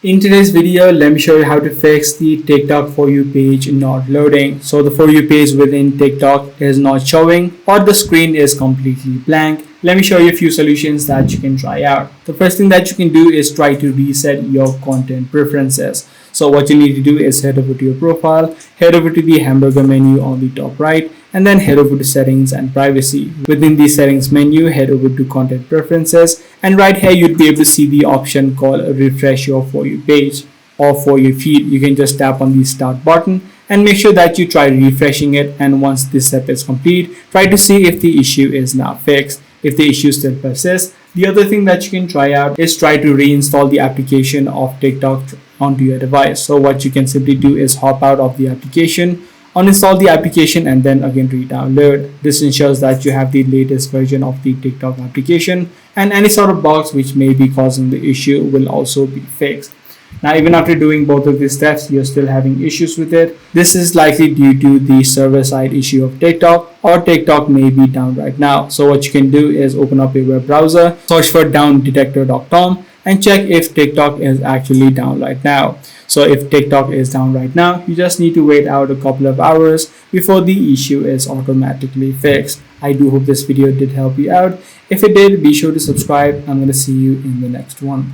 In today's video, let me show you how to fix the TikTok For You page not loading. So the For You page within TikTok is not showing or the screen is completely blank. Let me show you a few solutions that you can try out. The first thing that you can do is try to reset your content preferences. So what you need to do is head over to your profile, head over to the hamburger menu on the top right, and then head over to settings and privacy. Within the settings menu, head over to content preferences, and right here you'd be able to see the option called refresh your For You page or For You feed. You can just tap on the start button and make sure that you try refreshing it, and once this step is complete, try to see if the issue is now fixed. If the issue still persists, the other thing that you can try out is try to reinstall the application of TikTok onto your device. So what you can simply do is hop out of the application, uninstall the application, and then again re-download. This ensures that you have the latest version of the TikTok application, and any sort of bugs which may be causing the issue will also be fixed. Now, even after doing both of these steps, you're still having issues with it. This is likely due to the server-side issue of TikTok, or TikTok may be down right now. So what you can do is open up a web browser, search for downdetector.com, and check if TikTok is actually down right now. So if TikTok is down right now, you just need to wait out a couple of hours before the issue is automatically fixed. I do hope this video did help you out. If it did, be sure to subscribe. I'm going to see you in the next one.